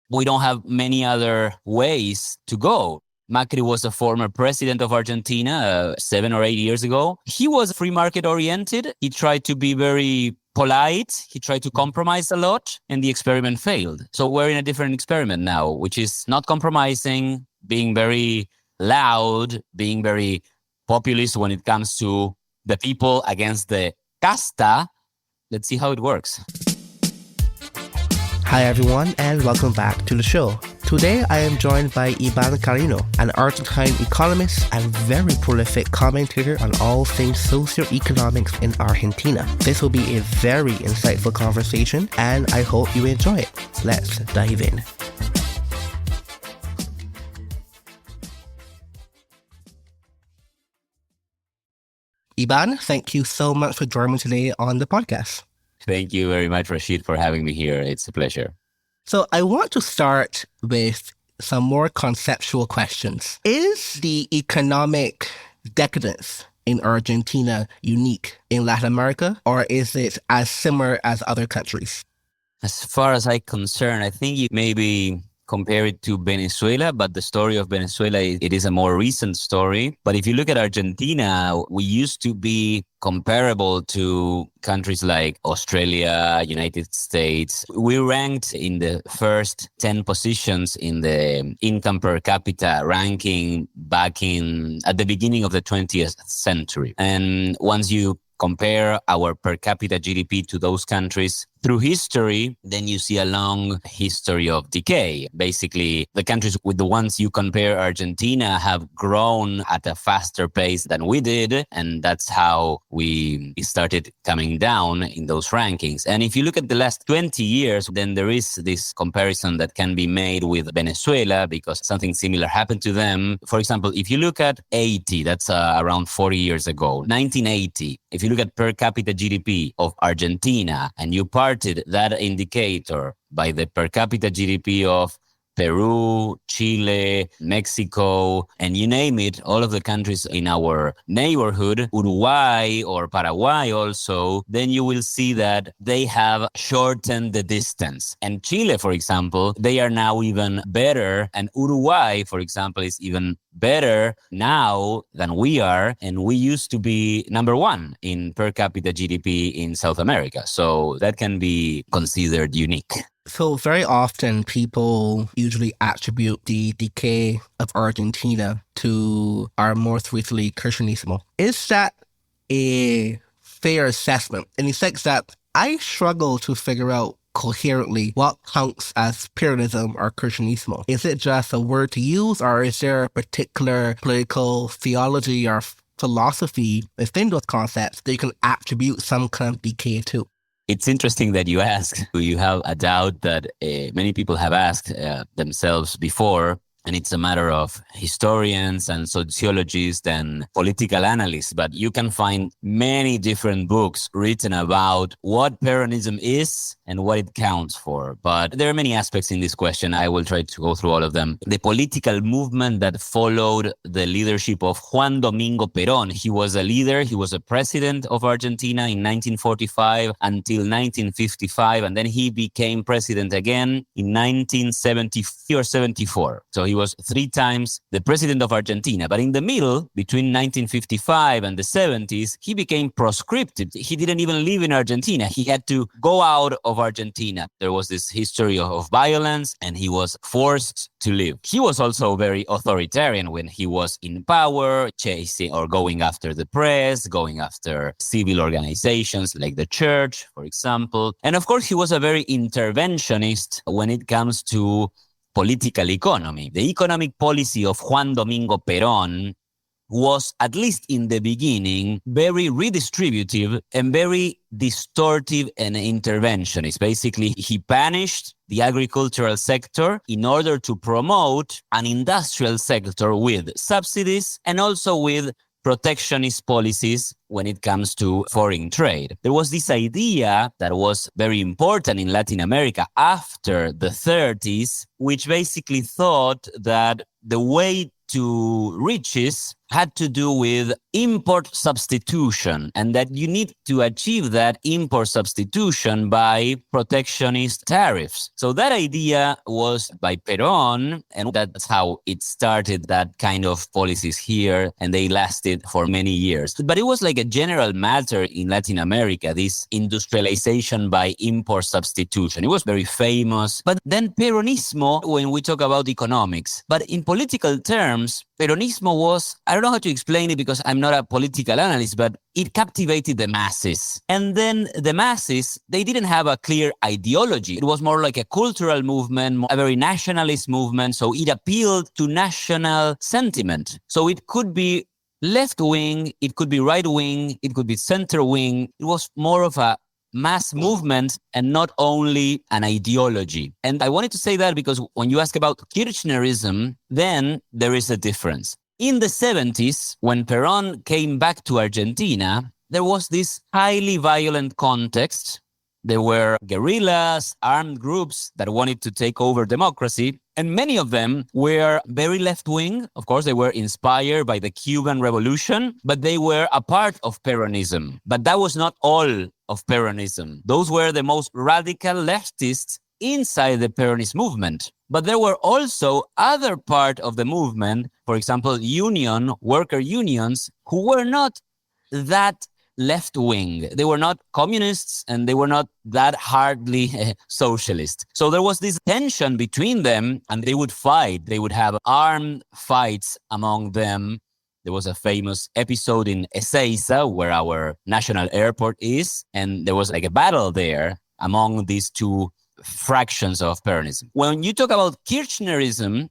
we don't have many other ways to go. Macri was a former president of Argentina 7 or 8 years ago. He was free market oriented. He tried to be very polite. He tried to compromise a lot, and the experiment failed. So we're in a different experiment now, which is not compromising, being very loud, being very populist when it comes to the people against the casta. Let's see how it works. Hi everyone, and welcome back to the show. Today I am joined by Iván Carrino, an Argentine economist and very prolific commentator on all things socioeconomics in Argentina. This will be a very insightful conversation, and I hope you enjoy it. Let's dive in. Iván, thank you so much for joining me today on the podcast. Thank you very much, Rashid, for having me here. It's a pleasure. So I want to start with some more conceptual questions. Is the economic decadence in Argentina unique in Latin America, or is it as similar as other countries? As far as I'm concerned, I think you maybe compare it to Venezuela, but the story of Venezuela, it is a more recent story. But if you look at Argentina, we used to be comparable to countries like Australia, United States. We ranked in the first 10 positions in the income per capita ranking back at the beginning of the 20th century. And once you compare our per capita GDP to those countries through history, then you see a long history of decay. Basically, the countries with the ones you compare, Argentina, have grown at a faster pace than we did. And that's how we started coming down in those rankings. And if you look at the last 20 years, then there is this comparison that can be made with Venezuela because something similar happened to them. For example, if you look at 80, that's around 40 years ago, 1980, if you look at per capita GDP of Argentina and you parted that indicator by the per capita GDP of Peru, Chile, Mexico, and you name it, all of the countries in our neighborhood, Uruguay or Paraguay also, then you will see that they have shortened the distance. And Chile, for example, they are now even better. And Uruguay, for example, is even better now than we are. And we used to be number one in per capita GDP in South America. So that can be considered unique. So very often people usually attribute the decay of Argentina to our most recently Kirchnerism. Is that a fair assessment in the sense that I struggle to figure out coherently what counts as Peronism or Kirchnerism? Is it just a word to use, or is there a particular political theology or philosophy within those concepts that you can attribute some kind of decay to? It's interesting that you ask. You have a doubt that many people have asked themselves before, and it's a matter of historians and sociologists and political analysts. But you can find many different books written about what Peronism is and what it counts for. But there are many aspects in this question. I will try to go through all of them. The political movement that followed the leadership of Juan Domingo Perón. He was a leader. He was a president of Argentina in 1945 until 1955. And then he became president again in 1973 or 74. So he was 3 times the president of Argentina. But in the middle, between 1955 and the 70s, he became proscripted. He didn't even live in Argentina. He had to go out of Argentina. There was this history of violence, and he was forced to leave. He was also very authoritarian when he was in power, chasing or going after the press, going after civil organizations like the church, for example. And of course, he was a very interventionist when it comes to political economy. The economic policy of Juan Domingo Perón was, at least in the beginning, very redistributive and very distortive and interventionist. Basically, he punished the agricultural sector in order to promote an industrial sector with subsidies and also with protectionist policies when it comes to foreign trade. There was this idea that was very important in Latin America after the 30s, which basically thought that the way to riches had to do with import substitution, and that you need to achieve that import substitution by protectionist tariffs. So that idea was by Perón, and that's how it started, that kind of policies here, and they lasted for many years. But it was like a general matter in Latin America, this industrialization by import substitution. It was very famous. But then Peronismo, when we talk about economics, but in political terms, Peronismo was, I don't know how to explain it because I'm not a political analyst, but it captivated the masses. And then the masses, they didn't have a clear ideology. It was more like a cultural movement, a very nationalist movement. So it appealed to national sentiment. So it could be left wing, it could be right wing, it could be center wing. It was more of a mass movement and not only an ideology. And I wanted to say that because when you ask about Kirchnerism, then there is a difference. In the 70s, when Perón came back to Argentina, there was this highly violent context. There were guerrillas, armed groups that wanted to take over democracy. And many of them were very left-wing. Of course, they were inspired by the Cuban Revolution, but they were a part of Peronism. But that was not all of Peronism. Those were the most radical leftists inside the Peronist movement. But there were also other part of the movement, for example, worker unions, who were not that left-wing. They were not communists and they were not that hardly socialist. So there was this tension between them and they would fight. They would have armed fights among them. There was a famous episode in Ezeiza where our national airport is, and there was like a battle there among these two fractions of Peronism. When you talk about Kirchnerism,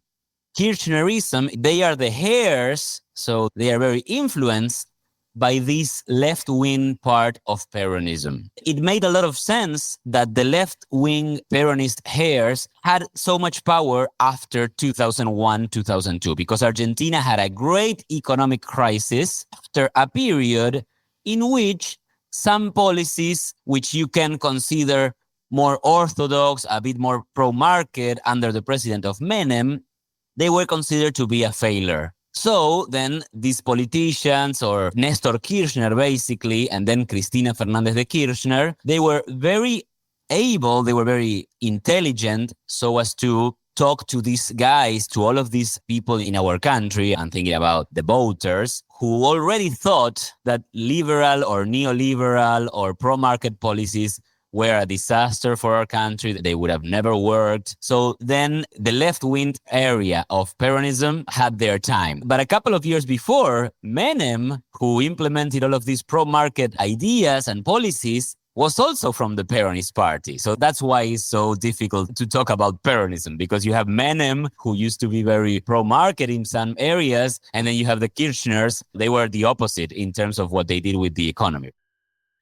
they are the heirs, so they are very influenced by this left-wing part of Peronism. It made a lot of sense that the left-wing Peronist heirs had so much power after 2001, 2002, because Argentina had a great economic crisis after a period in which some policies, which you can consider more orthodox, a bit more pro-market under the president of Menem, they were considered to be a failure. So then these politicians, or Néstor Kirchner basically, and then Cristina Fernández de Kirchner, they were very able, they were very intelligent so as to talk to these guys, to all of these people in our country. I'm thinking about the voters who already thought that liberal or neoliberal or pro-market policies were a disaster for our country, that they would have never worked. So then the left-wing area of Peronism had their time. But a couple of years before, Menem, who implemented all of these pro-market ideas and policies, was also from the Peronist party. So that's why it's so difficult to talk about Peronism, because you have Menem, who used to be very pro-market in some areas, and then you have the Kirchners. They were the opposite in terms of what they did with the economy.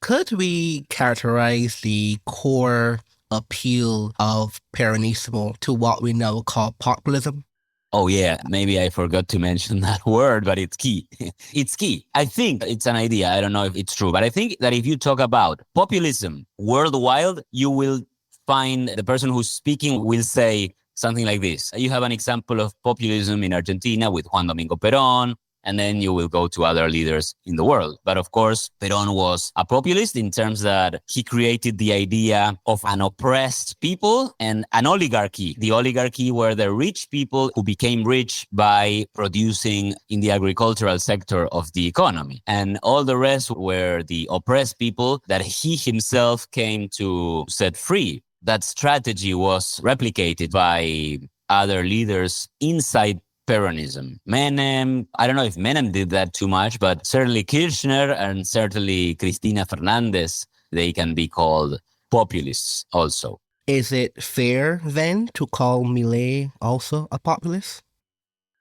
Could we characterize the core appeal of Peronismo to what we now call populism? Oh, yeah, maybe I forgot to mention that word, but it's key. It's key. I think it's an idea. I don't know if it's true, but I think that if you talk about populism worldwide, you will find the person who's speaking will say something like this. You have an example of populism in Argentina with Juan Domingo Perón, and then you will go to other leaders in the world. But of course, Perón was a populist in terms that he created the idea of an oppressed people and an oligarchy. The oligarchy were the rich people who became rich by producing in the agricultural sector of the economy. And all the rest were the oppressed people that he himself came to set free. That strategy was replicated by other leaders inside Peronism. Menem, I don't know if Menem did that too much, but certainly Kirchner and certainly Cristina Fernández, they can be called populists also. Is it fair then to call Milei also a populist?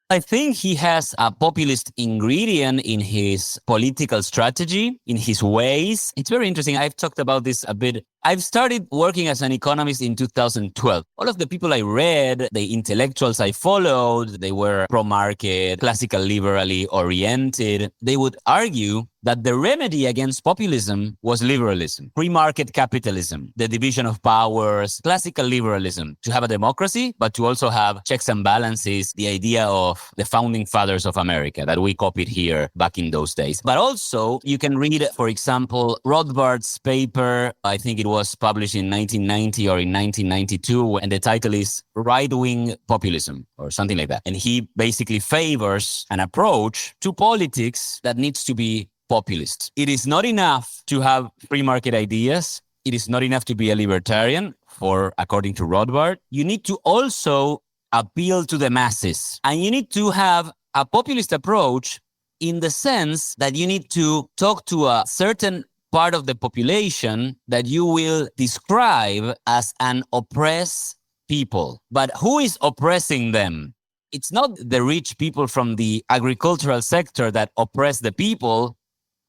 I think he has a populist ingredient in his political strategy, in his ways. It's very interesting. I've talked about this a bit I've started working as an economist in 2012. All of the people I read, the intellectuals I followed, they were pro-market, classical liberally oriented. They would argue that the remedy against populism was liberalism, free-market capitalism, the division of powers, classical liberalism, to have a democracy, but to also have checks and balances, the idea of the founding fathers of America that we copied here back in those days. But also, you can read, for example, Rothbard's paper, I think it was published in 1990 or in 1992, and the title is Right-Wing Populism or something like that. And he basically favors an approach to politics that needs to be populist. It is not enough to have free market ideas. It is not enough to be a libertarian, according to Rothbard. You need to also appeal to the masses. And you need to have a populist approach in the sense that you need to talk to a certain part of the population that you will describe as an oppressed people. But who is oppressing them? It's not the rich people from the agricultural sector that oppress the people,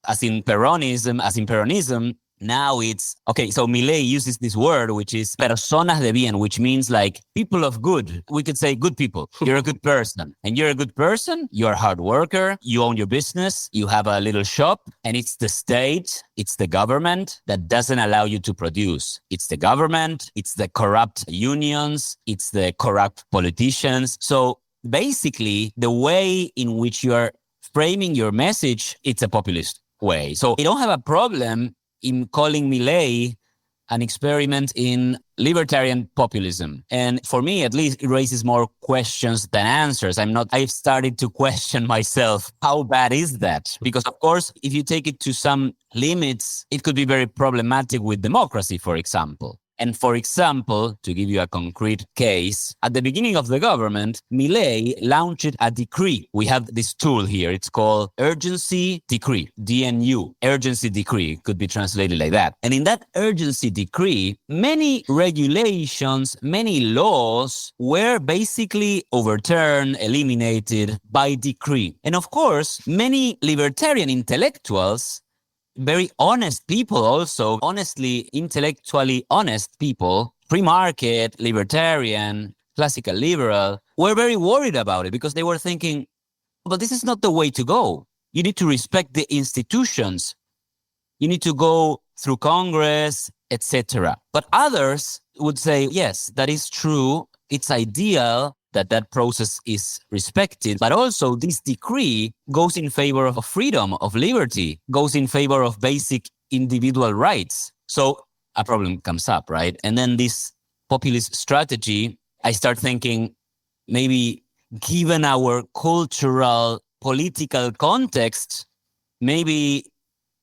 as in Peronism. Now it's, okay, so Milei uses this word, which is personas de bien, which means like people of good. We could say good people. You're a good person. And you're a good person. You're a hard worker. You own your business. You have a little shop. And it's the state, it's the government that doesn't allow you to produce. It's the government. It's the corrupt unions. It's the corrupt politicians. So basically, the way in which you are framing your message, it's a populist way. So I don't have a problem in calling Milei an experiment in libertarian populism. And for me, at least, it raises more questions than answers. I've started to question myself, how bad is that? Because of course, if you take it to some limits, it could be very problematic with democracy, for example. And for example, to give you a concrete case, at the beginning of the government, Milei launched a decree. We have this tool here. It's called Urgency Decree, DNU, Urgency Decree, could be translated like that. And in that Urgency Decree, many regulations, many laws were basically overturned, eliminated by decree. And of course, many libertarian intellectuals, very honest people also, honestly, intellectually honest people, free market, libertarian, classical liberal, were very worried about it because they were thinking, but this is not the way to go. You need to respect the institutions. You need to go through Congress, etc. But others would say, yes, that is true. It's ideal that process is respected. But also this decree goes in favor of freedom, of liberty, goes in favor of basic individual rights. So a problem comes up, right? And then this populist strategy, I start thinking, maybe given our cultural, political context, maybe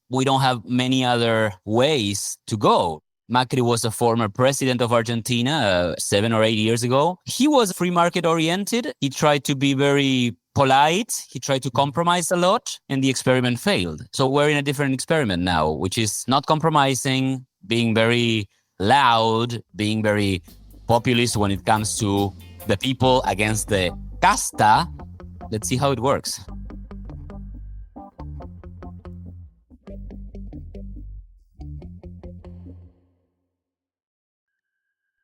we don't have many other ways to go. Macri was a former president of Argentina 7 or 8 years ago. He was free market oriented. He tried to be very polite. He tried to compromise a lot, and the experiment failed. So we're in a different experiment now, which is not compromising, being very loud, being very populist when it comes to the people against the casta. Let's see how it works.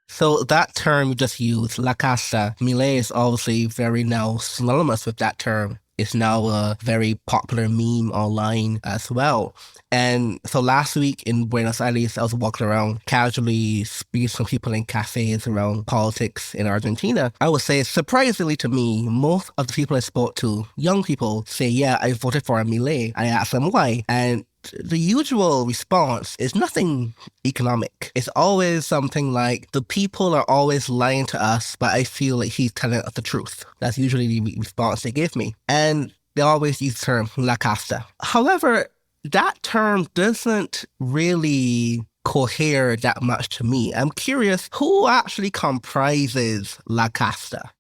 So that term you just used, La Casa, Milei is obviously very now synonymous with that term. It's now a very popular meme online as well. And so last week in Buenos Aires, I was walking around casually speaking to people in cafes around politics in Argentina. I would say, surprisingly to me, most of the people I spoke to, young people, say, yeah, I voted for Milei. I asked them why. And the usual response is nothing economic. It's always something like, the people are always lying to us, but I feel like he's telling us the truth. That's usually the response they give me. And they always use the term La Casta. However, that term doesn't really cohere that much to me. I'm curious, who actually comprises La Casta?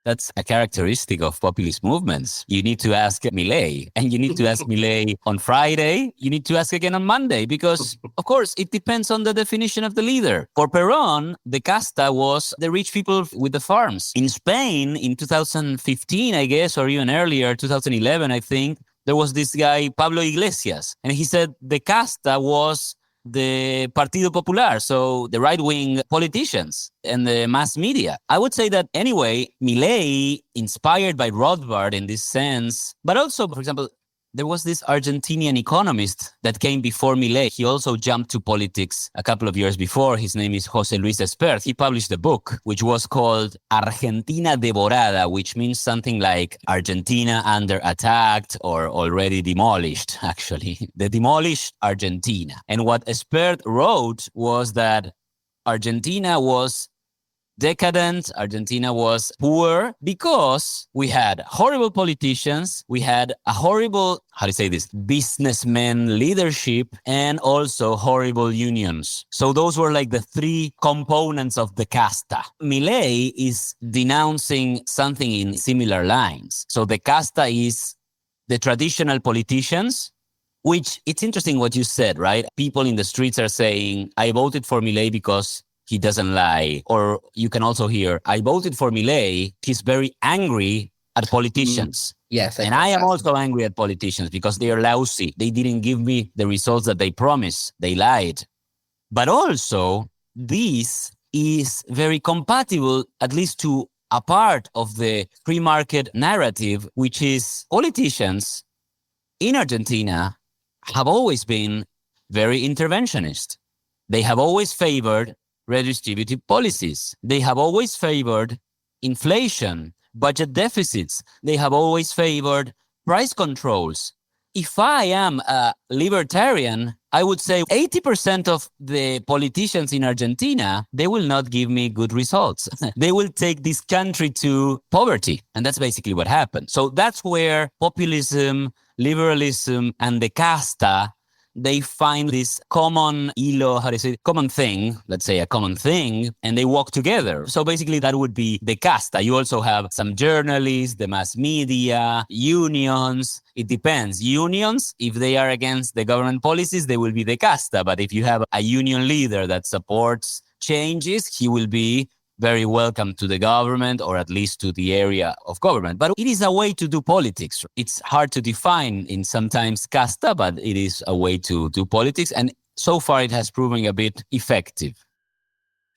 That's a characteristic of populist movements. You need to ask Milei, and you need to ask Milei on Friday. You need to ask again on Monday, because, of course, it depends on the definition of the leader. For Perón, the casta was the rich people with the farms. In Spain, in 2015, I guess, or even earlier, 2011, I think, there was this guy, Pablo Iglesias, and he said the casta was the Partido Popular, so the right-wing politicians and the mass media. I would say that anyway, Milei, inspired by Rothbard in this sense, but also, for example, there was this Argentinian economist that came before Milei. He also jumped to politics a couple of years before. His name is José Luis Espert. He published a book which was called Argentina Devorada, which means something like Argentina under attack or already demolished, actually. The demolished Argentina. And what Espert wrote was that Argentina was decadent, Argentina was poor because we had horrible politicians, we had a horrible, businessman leadership, and also horrible unions. So those were like the three components of the casta. Milei is denouncing something in similar lines. So the casta is the traditional politicians, which it's interesting what you said, right? People in the streets are saying, I voted for Milei because he doesn't lie. Or you can also hear, I voted for Milei. He's very angry at politicians. Yes. And I am also angry at politicians because they are lousy. They didn't give me the results that they promised. They lied. But also, this is very compatible, at least to a part of the free market narrative, which is politicians in Argentina have always been very interventionist. They have always favored redistributive policies. They have always favored inflation, budget deficits. They have always favored price controls. If I am a libertarian, I would say 80% of the politicians in Argentina, they will not give me good results. They will take this country to poverty. And that's basically what happened. So that's where populism, liberalism, and the casta, they find this common common thing, let's say a common thing, and they walk together. So basically that would be the casta. You also have some journalists, the mass media, unions. It depends. Unions, if they are against the government policies, they will be the casta. But if you have a union leader that supports changes, he will be very welcome to the government, or at least to the area of government. But it is a way to do politics. It's hard to define in sometimes casta, but it is a way to do politics. And so far it has proven a bit effective.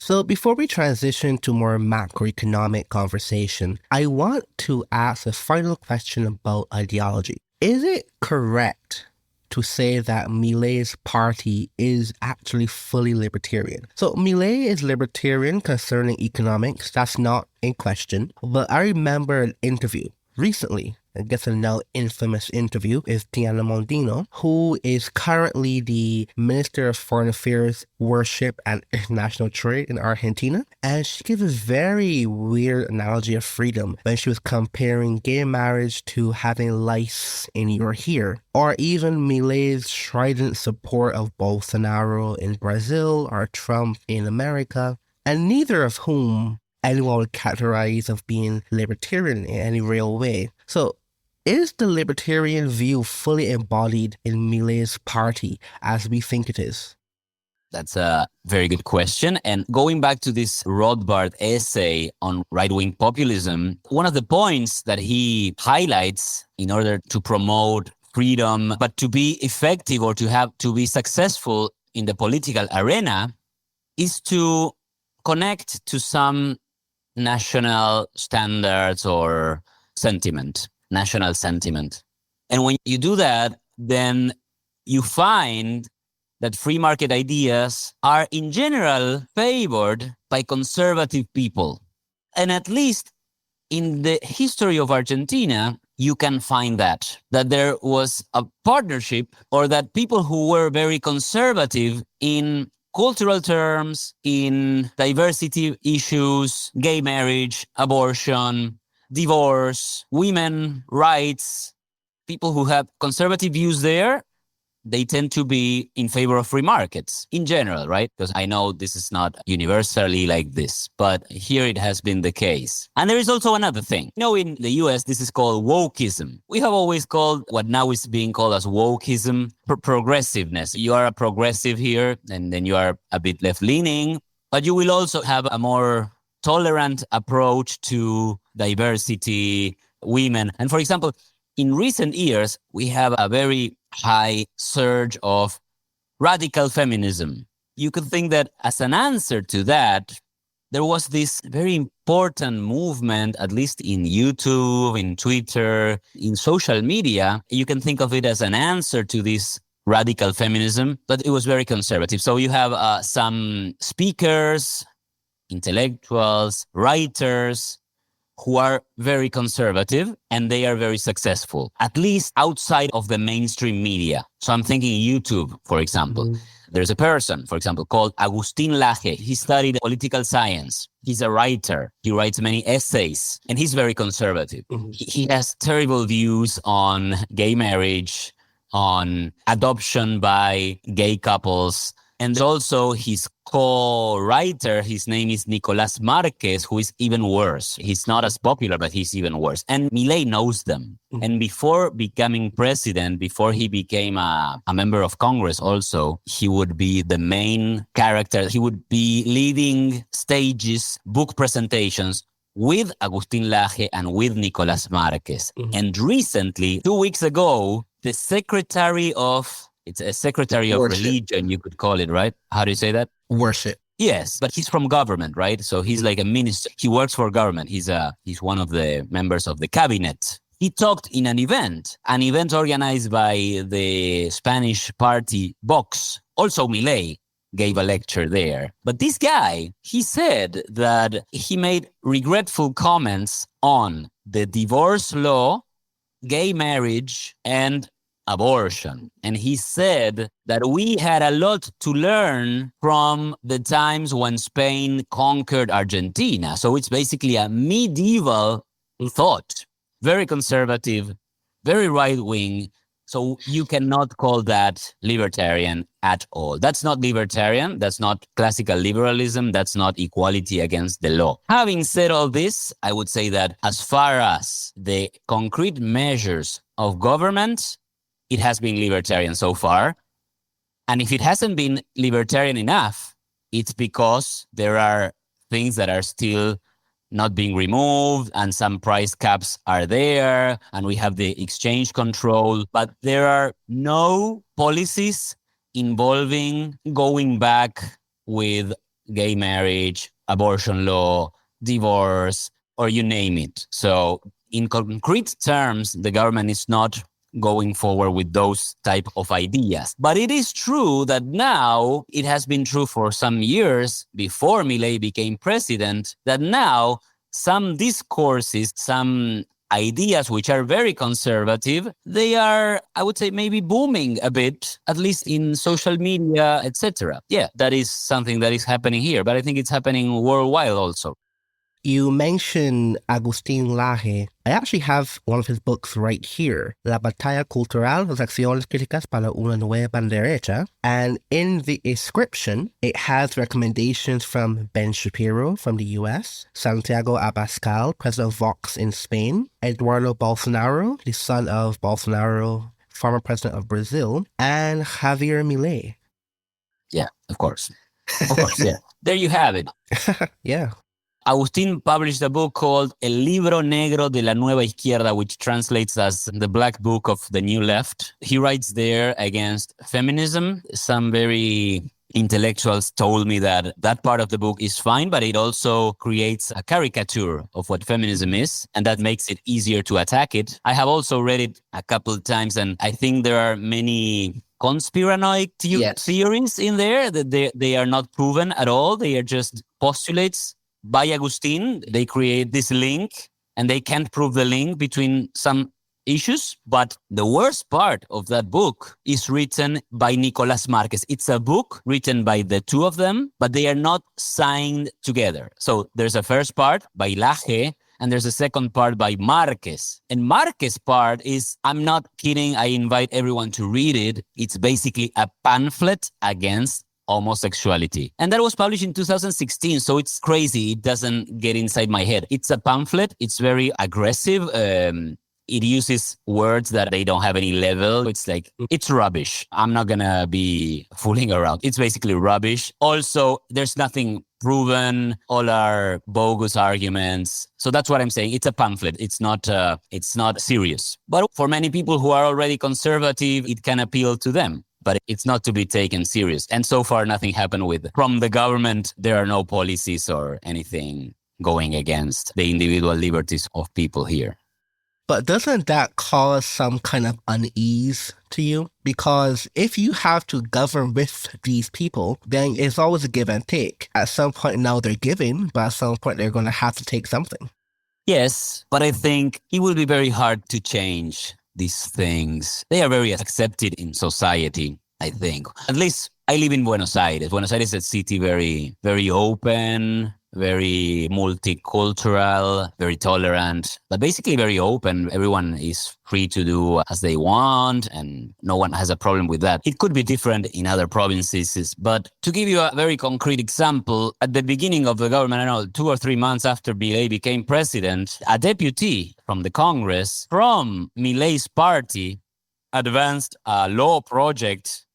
So before we transition to more macroeconomic conversation, I want to ask a final question about ideology. Is it correct to say that Milei's party is actually fully libertarian? So Milei is libertarian concerning economics. That's not in question. But I remember an interview recently, I guess a now infamous interview, is Diana Mondino, who is currently the Minister of Foreign Affairs, Worship and International Trade in Argentina. And she gives a very weird analogy of freedom when she was comparing gay marriage to having lice in your hair, or even Milei's strident support of Bolsonaro in Brazil or Trump in America, and neither of whom anyone would categorize as being libertarian in any real way. So, is the libertarian view fully embodied in Milei's party as we think it is? That's a very good question. And going back to this Rothbard essay on right-wing populism, one of the points that he highlights in order to promote freedom, but to be effective or to be successful in the political arena, is to connect to some national standards or national sentiment. And when you do that, then you find that free market ideas are in general favored by conservative people. And at least in the history of Argentina, you can find that there was a partnership, or that people who were very conservative in cultural terms, in diversity issues, gay marriage, abortion, divorce, women rights, people who have conservative views there, they tend to be in favor of free markets in general, right? Because I know this is not universally like this, but here it has been the case. And there is also another thing. In the US, this is called wokeism. We have always called what now is being called as wokeism, progressiveness. You are a progressive here, and then you are a bit left-leaning, but you will also have a more tolerant approach to diversity, women. And for example, in recent years, we have a very high surge of radical feminism. You could think that as an answer to that, there was this very important movement, at least in YouTube, in Twitter, in social media. You can think of it as an answer to this radical feminism, but it was very conservative. So you have some speakers, intellectuals, writers who are very conservative, and they are very successful, at least outside of the mainstream media. So I'm thinking YouTube, for example. Mm-hmm. There's a person, for example, called Agustín Laje. He studied political science. He's a writer. He writes many essays, and he's very conservative. Mm-hmm. He has terrible views on gay marriage, on adoption by gay couples. And also his co-writer, his name is Nicolás Márquez, who is even worse. He's not as popular, but he's even worse. And Milei knows them. Mm-hmm. And before becoming president, before he became a member of Congress also, he would be the main character. He would be leading stages, book presentations with Agustín Laje and with Nicolás Márquez. Mm-hmm. And recently, 2 weeks ago, the secretary of... It's a secretary of Worship. Religion, you could call it, right? How do you say that? Worship. Yes, but he's from government, right? So he's like a minister. He works for government. He's one of the members of the cabinet. He talked in an event organized by the Spanish party Vox. Also Milei gave a lecture there. But this guy, he said that he made regretful comments on the divorce law, gay marriage, and abortion. And he said that we had a lot to learn from the times when Spain conquered Argentina. So it's basically a medieval thought, very conservative, very right-wing. So you cannot call that libertarian at all. That's not libertarian. That's not classical liberalism. That's not equality against the law. Having said all this, I would say that as far as the concrete measures of government, it has been libertarian so far. And if it hasn't been libertarian enough, it's because there are things that are still not being removed and some price caps are there and we have the exchange control, but there are no policies involving going back with gay marriage, abortion law, divorce, or you name it. So in concrete terms, the government is not going forward with those type of ideas. But it is true that now, it has been true for some years before Milei became president, that now some discourses, some ideas which are very conservative, they are, I would say, maybe booming a bit, at least in social media, etc. Yeah, that is something that is happening here, but I think it's happening worldwide also. You mentioned Agustín Laje. I actually have one of his books right here, La Batalla Cultural, las acciones críticas para una nueva derecha. And in the description, it has recommendations from Ben Shapiro from the US, Santiago Abascal, president of Vox in Spain, Eduardo Bolsonaro, the son of Bolsonaro, former president of Brazil, and Javier Milei. Yeah, of course. Of course, yeah. There you have it. Yeah. Agustín published a book called El Libro Negro de la Nueva Izquierda, which translates as the Black Book of the New Left. He writes there against feminism. Some very intellectuals told me that that part of the book is fine, but it also creates a caricature of what feminism is, and that makes it easier to attack it. I have also read it a couple of times, and I think there are many conspiranoid theories in there that they are not proven at all. They are just postulates by Agustín. They create this link and they can't prove the link between some issues. But the worst part of that book is written by Nicolás Márquez. It's a book written by the two of them, but they are not signed together. So there's a first part by Laje and there's a second part by Márquez. And Márquez's part is, I'm not kidding, I invite everyone to read it. It's basically a pamphlet against homosexuality. And that was published in 2016, so it's crazy. It doesn't get inside my head. It's a pamphlet. It's very aggressive. It uses words that they don't have any level. It's like, it's rubbish. I'm not gonna be fooling around. It's basically rubbish. Also, there's nothing proven. All are bogus arguments. So that's what I'm saying. It's a pamphlet. It's not serious. But for many people who are already conservative, it can appeal to them. but it's not to be taken serious. And so far, nothing happened from the government. There are no policies or anything going against the individual liberties of people here. But doesn't that cause some kind of unease to you? Because if you have to govern with these people, then it's always a give and take. At some point now they're giving, but at some point they're going to have to take something. Yes, but I think it will be very hard to change these things. They are very accepted in society, I think. At least I live in Buenos Aires. Buenos Aires is a city very, very open, very multicultural, very tolerant, but basically very open. Everyone is free to do as they want, and no one has a problem with that. It could be different in other provinces, but to give you a very concrete example, at the beginning of the government, I don't know, 2 or 3 months after Milei became president, a deputy from the Congress, from Milei's party, advanced a law project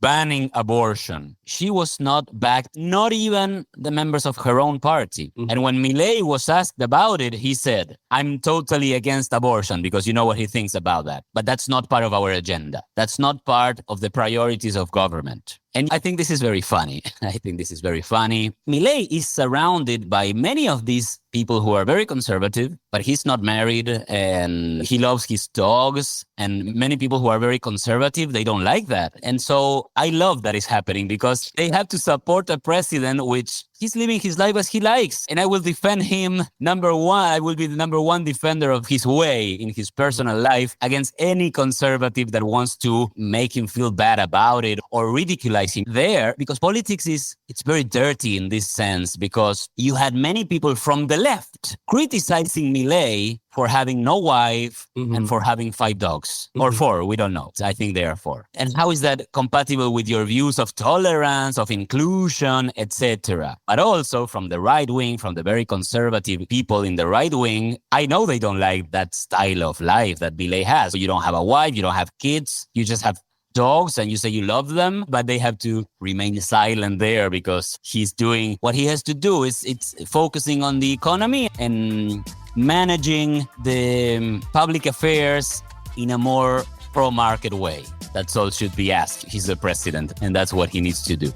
banning abortion. She was not backed, not even the members of her own party. Mm-hmm. And when Milei was asked about it, he said, I'm totally against abortion, because you know what he thinks about that. But that's not part of our agenda. That's not part of the priorities of government. And I think this is very funny. Milei is surrounded by many of these people who are very conservative, but he's not married and he loves his dogs. And many people who are very conservative, they don't like that. And so I love that is happening, because they have to support a president which he's living his life as he likes. And I will defend him, number one. I will be the number one defender of his way in his personal life against any conservative that wants to make him feel bad about it or ridiculize him there. Because politics it's very dirty in this sense, because you had many people from the left criticizing Milei for having no wife and for having 5 dogs or 4, we don't know. I think there are 4. And how is that compatible with your views of tolerance, of inclusion, etc.? But also from the right wing, from the very conservative people in the right wing, I know they don't like that style of life that Milei has. You don't have a wife, you don't have kids, you just have dogs, and you say you love them, but they have to remain silent there because he's doing what he has to do. It's focusing on the economy and managing the public affairs in a more pro-market way. That's all should be asked. He's the president, and that's what he needs to do.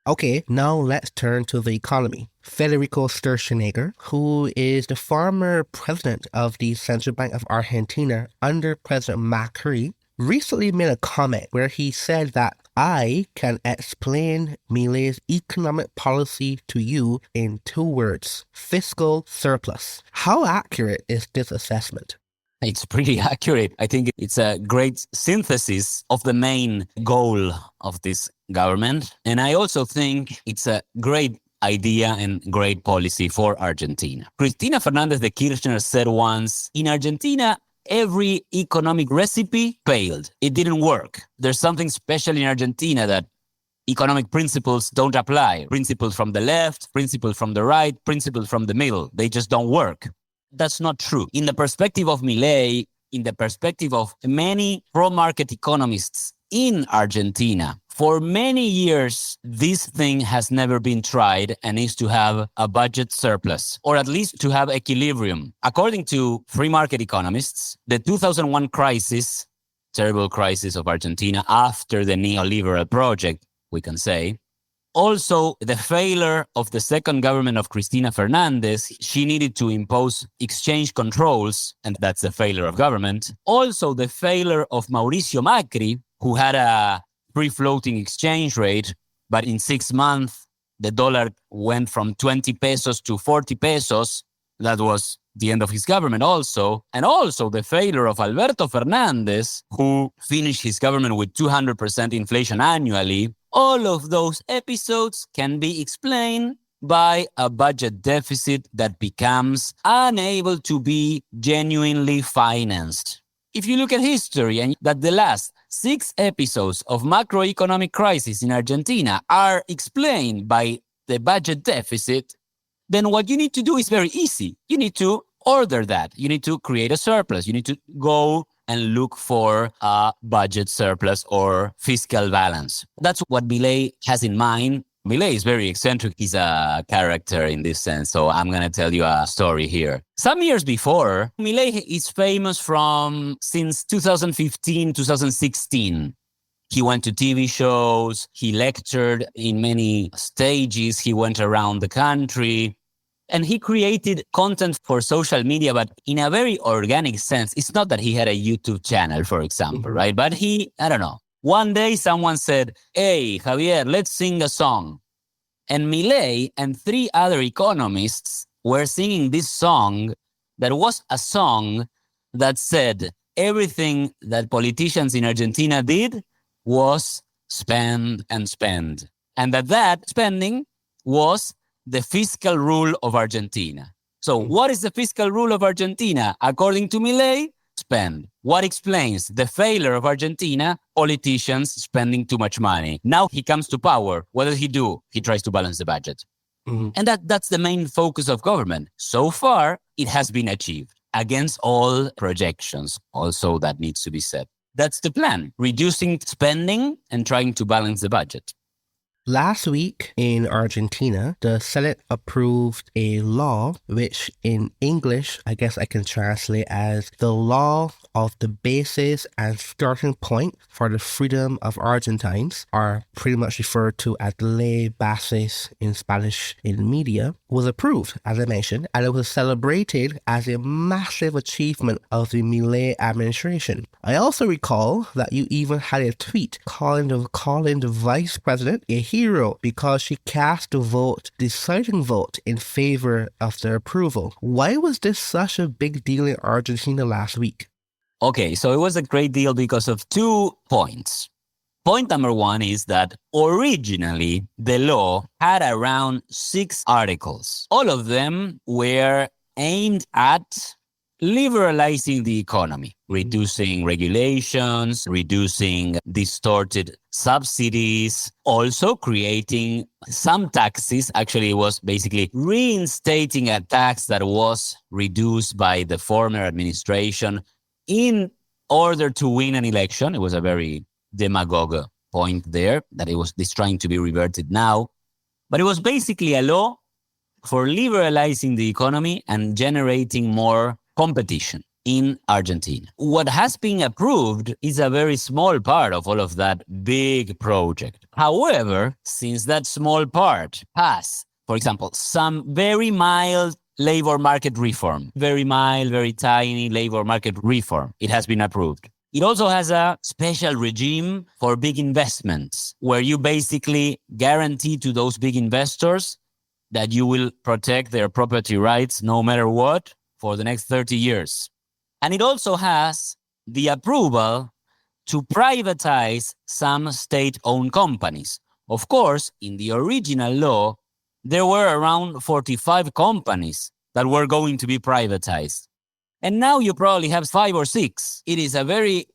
Okay, now let's turn to the economy. Federico Sturzenegger, who is the former president of the Central Bank of Argentina under President Macri, recently made a comment where he said that I can explain Milei's economic policy to you in 2 words: fiscal surplus. How accurate is this assessment? It's pretty accurate. I think it's a great synthesis of the main goal of this government. And I also think it's a great idea and great policy for Argentina. Cristina Fernández de Kirchner said once, in Argentina, every economic recipe failed. It didn't work. There's something special in Argentina that economic principles don't apply. Principles from the left, principles from the right, principles from the middle. They just don't work. That's not true. In the perspective of Milei, in the perspective of many pro-market economists in Argentina, for many years, this thing has never been tried, and is to have a budget surplus, or at least to have equilibrium. According to free market economists, the 2001 crisis, terrible crisis of Argentina after the neoliberal project, we can say, also, the failure of the second government of Cristina Fernández, she needed to impose exchange controls, and that's the failure of government. Also, the failure of Mauricio Macri, who had a free-floating exchange rate, but in 6 months, the dollar went from 20 pesos to 40 pesos. That was the end of his government also. And also the failure of Alberto Fernández, who finished his government with 200% inflation annually. All of those episodes can be explained by a budget deficit that becomes unable to be genuinely financed. If you look at history, and that the last 6 episodes of macroeconomic crisis in Argentina are explained by the budget deficit, then what you need to do is very easy. You need to order that. You need to create a surplus. You need to go and look for a budget surplus or fiscal balance. That's what Milei has in mind Milei is very eccentric. He's a character in this sense. So I'm going to tell you a story here. Some years before, Milei is famous since 2015, 2016. He went to TV shows. He lectured in many stages. He went around the country. And he created content for social media, but in a very organic sense. It's not that he had a YouTube channel, for example, right? But I don't know. One day someone said, "Hey, Javier, let's sing a song." And Milei and 3 other economists were singing this song that was a song that said everything that politicians in Argentina did was spend and spend. And that spending was the fiscal rule of Argentina. So what is the fiscal rule of Argentina? According to Milei, spend. What explains the failure of Argentina? Politicians spending too much money. Now he comes to power. What does he do? He tries to balance the budget. And that's the main focus of government. So far, it has been achieved against all projections. Also, that needs to be said. That's the plan, reducing spending and trying to balance the budget. Last week in Argentina, the Senate approved a law, which in English, I guess I can translate as the law of the basis and starting point for the freedom of Argentines, or pretty much referred to as ley basis in Spanish in media, was approved, as I mentioned, and it was celebrated as a massive achievement of the Milei administration. I also recall that you even had a tweet calling the vice president a hero because she cast the deciding vote in favor of the approval. Why was this such a big deal in Argentina last week? Okay, so it was a great deal because of 2 points. Point number 1 is that originally the law had around 6 articles. All of them were aimed at liberalizing the economy, reducing regulations, reducing distorted subsidies, also creating some taxes. Actually, it was basically reinstating a tax that was reduced by the former administration in order to win an election. It was a very demagogue point there that this trying to be reverted now. But it was basically a law for liberalizing the economy and generating more competition in Argentina. What has been approved is a very small part of all of that big project. However, since that small part has, for example, some very mild labor market reform, very mild, very tiny labor market reform, it has been approved. It also has a special regime for big investments where you basically guarantee to those big investors that you will protect their property rights no matter what for the next 30 years. And it also has the approval to privatize some state-owned companies. Of course, in the original law, there were around 45 companies that were going to be privatized. And now you probably have 5 or 6. It is a very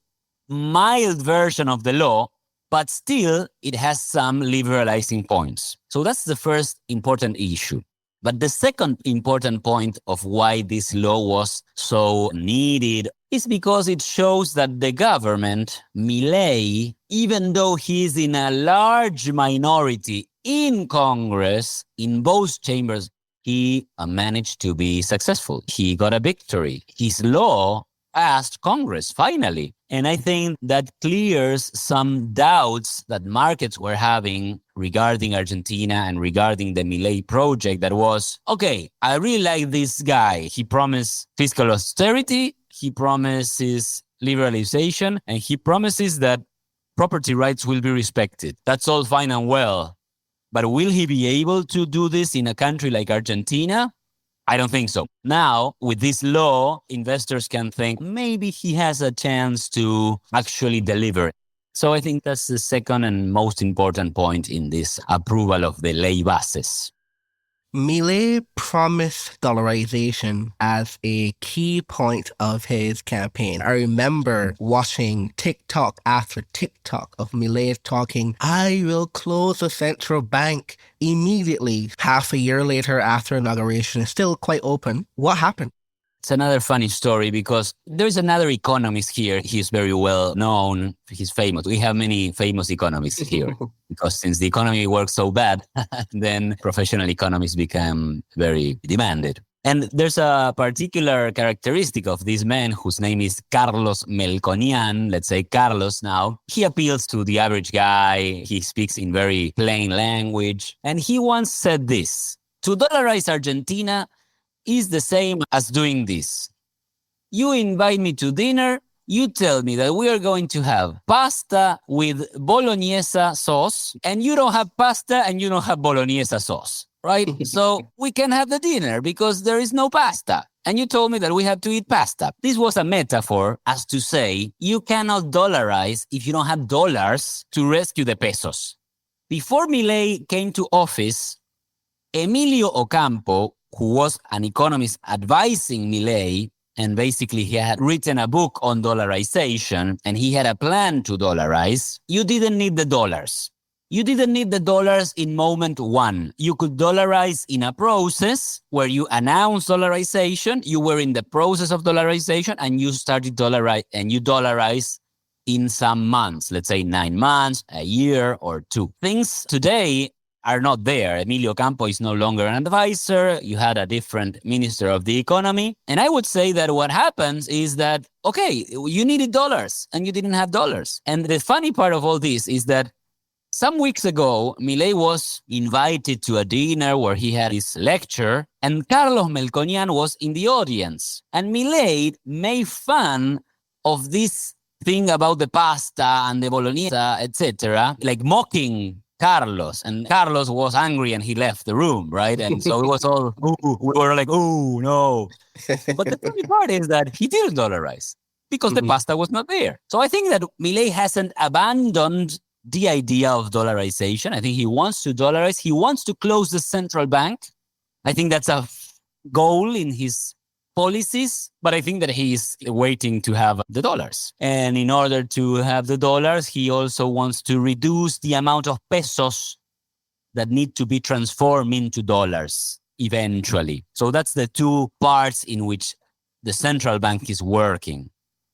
mild version of the law, but still it has some liberalizing points. So that's the first important issue. But the second important point of why this law was so needed is because it shows that the government, Milei, even though he's in a large minority in Congress, in both chambers, he managed to be successful. He got a victory. His law passed Congress, finally. And I think that clears some doubts that markets were having regarding Argentina and regarding the Milei project that was, okay, I really like this guy. He promised fiscal austerity, he promises liberalization, and he promises that property rights will be respected. That's all fine and well. But will he be able to do this in a country like Argentina? I don't think so. Now, with this law, investors can think maybe he has a chance to actually deliver. So I think that's the second and most important point in this approval of the ley bases. Milei promised dollarization as a key point of his campaign. I remember watching TikTok after TikTok of Milei talking, I will close the central bank immediately. Half a year later after inauguration, it's still quite open. What happened? It's another funny story because there's another economist here. He's very well known. He's famous. We have many famous economists here because since the economy works so bad, then professional economists become very demanded. And there's a particular characteristic of this man whose name is Carlos Melconian. Let's say Carlos now. He appeals to the average guy. He speaks in very plain language. And he once said this: to dollarize Argentina is the same as doing this. You invite me to dinner, you tell me that we are going to have pasta with bolognese sauce, and you don't have pasta and you don't have bolognese sauce, right? So we can have the dinner because there is no pasta. And you told me that we have to eat pasta. This was a metaphor as to say, you cannot dollarize if you don't have dollars to rescue the pesos. Before Milei came to office, Emilio Ocampo, who was an economist advising Milei, and basically he had written a book on dollarization, and he had a plan to dollarize. You didn't need the dollars. You didn't need the dollars in moment one. You could dollarize in a process where you announced dollarization, you were in the process of dollarization, and you started dollarize in some months, let's say 9 months, a year or two. Things today are not there. Emilio Campo is no longer an advisor. You had a different minister of the economy. And I would say that what happens is that, okay, you needed dollars and you didn't have dollars. And the funny part of all this is that some weeks ago, Milei was invited to a dinner where he had his lecture, and Carlos Melconian was in the audience. And Milei made fun of this thing about the pasta and the bolognese, etc., like mocking Carlos, and Carlos was angry and he left the room, right? And so it was all, we were like, oh, no. But the funny part is that he didn't dollarize because the pasta was not there. So I think that Milei hasn't abandoned the idea of dollarization. I think he wants to dollarize. He wants to close the central bank. I think that's a goal in his policies, but I think that he is waiting to have the dollars. And in order to have the dollars, he also wants to reduce the amount of pesos that need to be transformed into dollars eventually. So that's the two parts in which the central bank is working.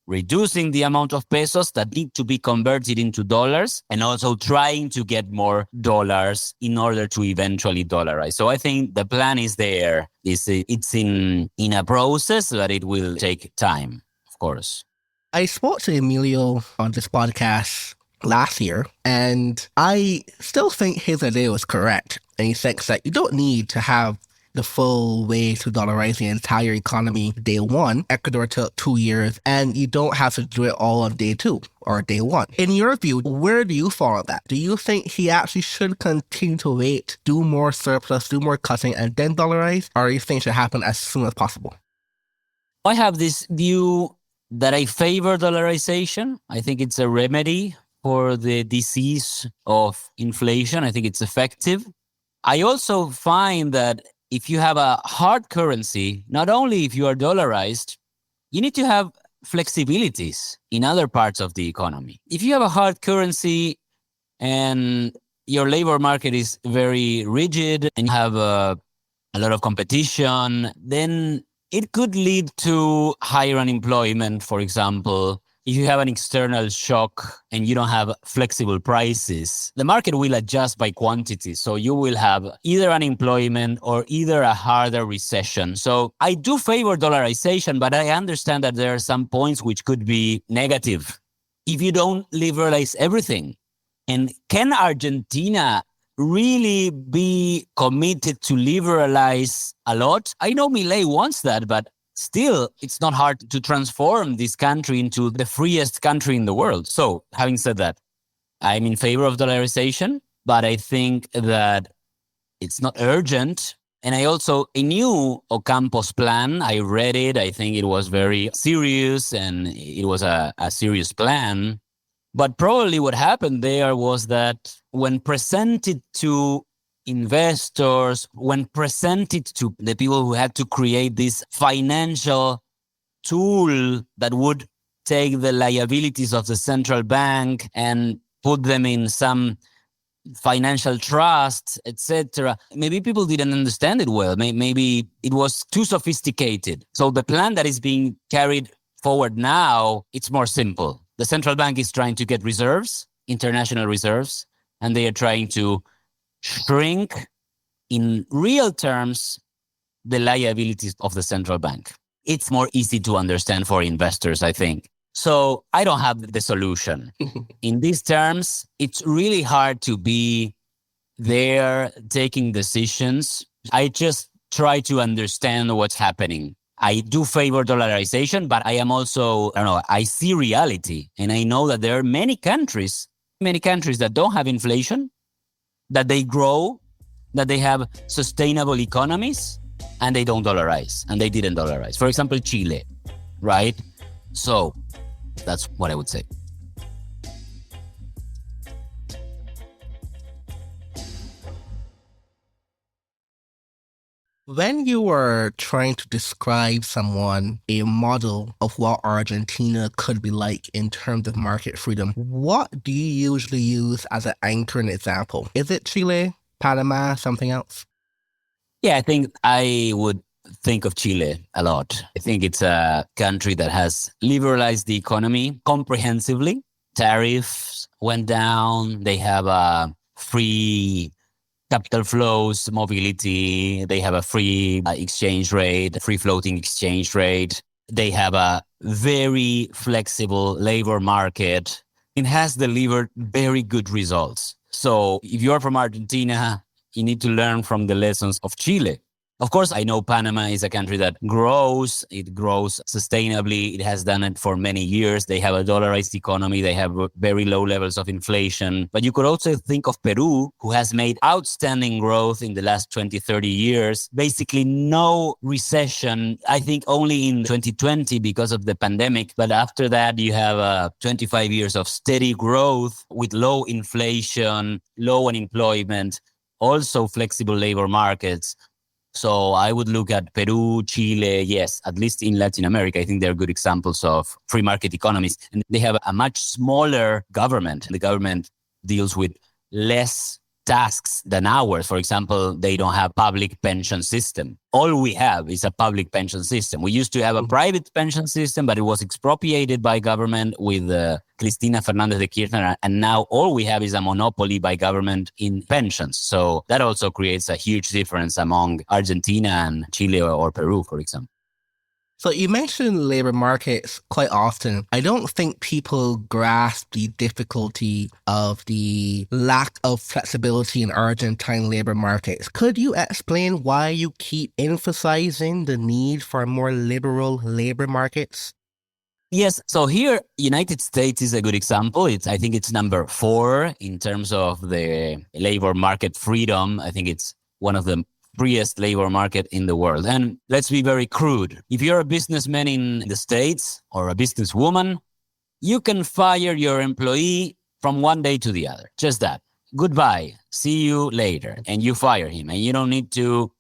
Reducing the amount of pesos that need to be converted into dollars, and also trying to get more dollars in order to eventually dollarize. So I think the plan is there. It's in a process, but it will take time, of course. I spoke to Emilio on this podcast last year, and I still think his idea was correct. And he said that you don't need to have the full way to dollarize the entire economy day one. Ecuador took 2 years, and you don't have to do it all on day two or day one. In your view, where do you fall on that? Do you think he actually should continue to wait, do more surplus, do more cutting, and then dollarize? Or do you think it should happen as soon as possible? I have this view that I favor dollarization. I think it's a remedy for the disease of inflation. I think it's effective. I also find that if you have a hard currency, not only if you are dollarized, you need to have flexibilities in other parts of the economy. If you have a hard currency and your labor market is very rigid and you have a lot of competition, then it could lead to higher unemployment, for example. If you have an external shock and you don't have flexible prices, the market will adjust by quantity. So you will have either unemployment or either a harder recession. So I do favor dollarization, but I understand that there are some points which could be negative if you don't liberalize everything. And can Argentina really be committed to liberalize a lot? I know Milei wants that, but still, it's not hard to transform this country into the freest country in the world. So, having said that, I'm in favor of dollarization, but I think that it's not urgent. And I knew Ocampo's plan. I read it. I think it was very serious, and it was a serious plan. But probably what happened there was that when presented to investors, when presented to the people who had to create this financial tool that would take the liabilities of the central bank and put them in some financial trust, etc. Maybe people didn't understand it well. Maybe it was too sophisticated. So the plan that is being carried forward now, it's more simple. The central bank is trying to get reserves, international reserves, and they are trying to shrink in real terms the liabilities of the central bank. It's more easy to understand for investors, I think. So I don't have the solution. In these terms, it's really hard to be there taking decisions. I just try to understand what's happening. I do favor dollarization, but I am also, I see reality. And I know that there are many countries that don't have inflation, that they grow, that they have sustainable economies, and they don't dollarize, and they didn't dollarize. For example, Chile, right? So that's what I would say. When you were trying to describe someone a model of what Argentina could be like in terms of market freedom, what do you usually use as an anchoring example? Is it Chile, Panama, something else? Yeah, I think I would think of Chile a lot. I think it's a country that has liberalized the economy comprehensively. Tariffs went down. They have a free capital flows, mobility. They have a free exchange rate, free floating exchange rate. They have a very flexible labor market. It has delivered very good results. So if you're from Argentina, you need to learn from the lessons of Chile. Of course, I know Panama is a country that grows. It grows sustainably. It has done it for many years. They have a dollarized economy. They have very low levels of inflation. But you could also think of Peru, who has made outstanding growth in the last 20, 30 years. Basically no recession, I think only in 2020 because of the pandemic. But after that, you have 25 years of steady growth with low inflation, low unemployment, also flexible labor markets. So I would look at Peru, Chile, yes, at least in Latin America. I think they're good examples of free market economies. And they have a much smaller government. The government deals with less tasks than ours. For example, they don't have public pension system. All we have is a public pension system. We used to have a private pension system, but it was expropriated by government with Cristina Fernandez de Kirchner. And now all we have is a monopoly by government in pensions. So that also creates a huge difference among Argentina and Chile or Peru, for example. So you mentioned labor markets quite often. I don't think people grasp the difficulty of the lack of flexibility in Argentine labor markets. Could you explain why you keep emphasizing the need for more liberal labor markets? Yes. So here, United States is a good example. I think it's number 4 in terms of the labor market freedom. I think it's one of the freest labor market in the world. And let's be very crude. If you're a businessman in the States or a businesswoman, you can fire your employee from one day to the other. Just that. Goodbye. See you later. And you fire him. And you don't need to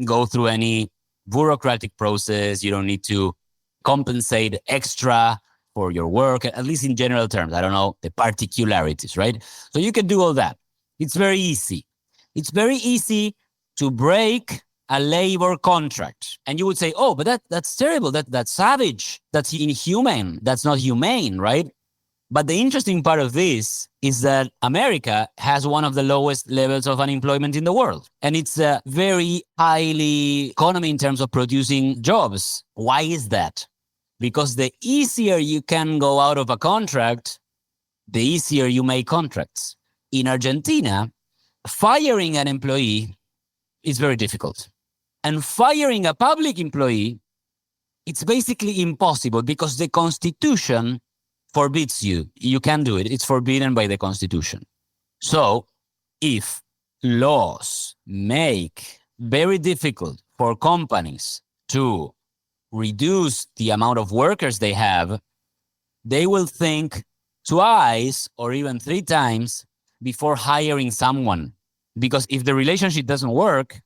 go through any bureaucratic process. You don't need to compensate extra for your work, at least in general terms. I don't know the particularities, right? So you can do all that. It's very easy. It's very easy to break a labor contract. And you would say, oh, but that's terrible. That's savage. That's inhumane. That's not humane, right? But the interesting part of this is that America has one of the lowest levels of unemployment in the world. And it's a very highly economy in terms of producing jobs. Why is that? Because the easier you can go out of a contract, the easier you make contracts. In Argentina, firing an employee is very difficult. And firing a public employee, it's basically impossible because the Constitution forbids you. You can't do it. It's forbidden by the Constitution. So if laws make very difficult for companies to reduce the amount of workers they have, they will think twice or even 3 times before hiring someone. Because if the relationship doesn't work,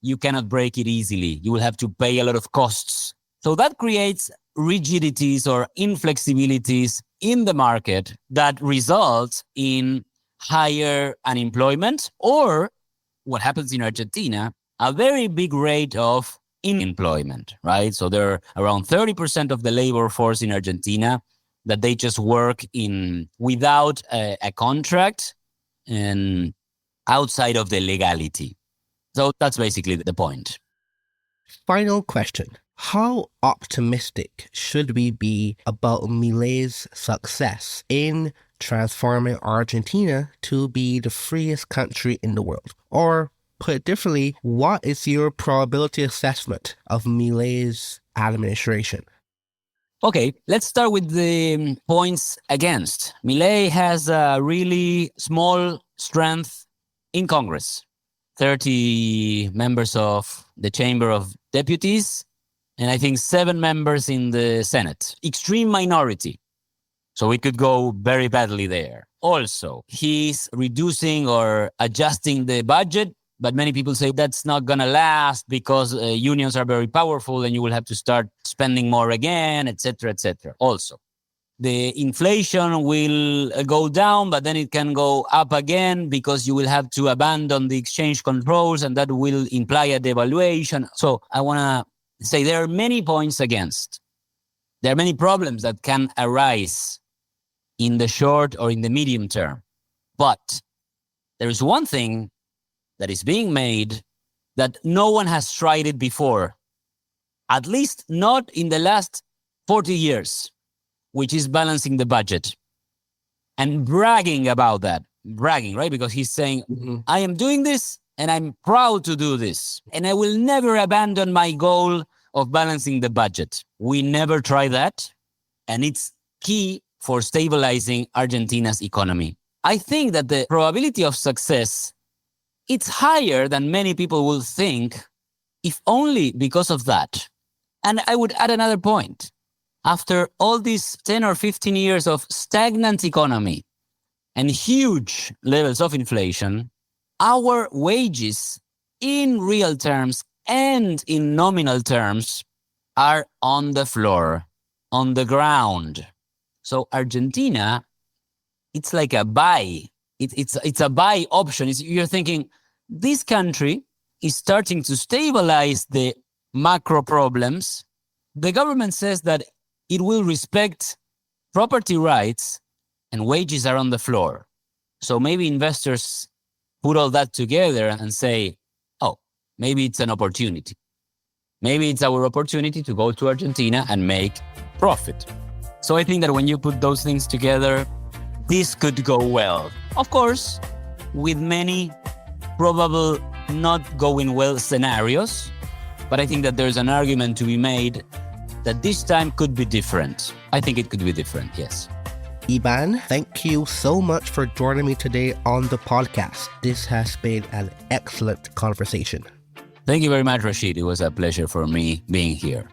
you cannot break it easily. You will have to pay a lot of costs. So that creates rigidities or inflexibilities in the market that results in higher unemployment, or what happens in Argentina, a very big rate of unemployment, right? So there are around 30% of the labor force in Argentina that they just work in without a contract and outside of the legality. So that's basically the point. Final question. How optimistic should we be about Milei's success in transforming Argentina to be the freest country in the world? Or put it differently, what is your probability assessment of Milei's administration? Okay, let's start with the points against. Milei has a really small strength in Congress. 30 members of the Chamber of Deputies, and I think 7 members in the Senate. Extreme minority. So it could go very badly there. Also, he's reducing or adjusting the budget, but many people say that's not going to last because unions are very powerful and you will have to start spending more again, etc., etc. Also, the inflation will go down, but then it can go up again because you will have to abandon the exchange controls and that will imply a devaluation. So I want to say there are many points against. There are many problems that can arise in the short or in the medium term. But there is one thing that is being made that no one has tried it before, at least not in the last 40 years, which is balancing the budget and bragging about that. Bragging, right? Because he's saying, I am doing this and I'm proud to do this. And I will never abandon my goal of balancing the budget. We never try that. And it's key for stabilizing Argentina's economy. I think that the probability of success, it's higher than many people will think, if only because of that. And I would add another point. After all these 10 or 15 years of stagnant economy and huge levels of inflation, our wages in real terms and in nominal terms are on the floor, on the ground. So Argentina, it's like a buy. It's a buy option. You're thinking, this country is starting to stabilize the macro problems. The government says that it will respect property rights and wages are on the floor. So maybe investors put all that together and say, oh, maybe it's an opportunity. Maybe it's our opportunity to go to Argentina and make profit. So I think that when you put those things together, this could go well. Of course, with many probable not going well scenarios, but I think that there's an argument to be made that this time could be different. I think it could be different, yes. Iván, thank you so much for joining me today on the podcast. This has been an excellent conversation. Thank you very much, Rashid. It was a pleasure for me being here.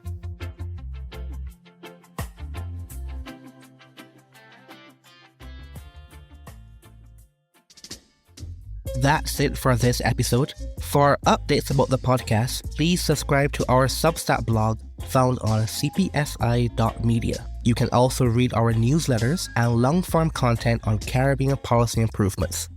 That's it for this episode. For updates about the podcast, please subscribe to our Substack blog found on cpsi.media. You can also read our newsletters and long-form content on Caribbean policy improvements.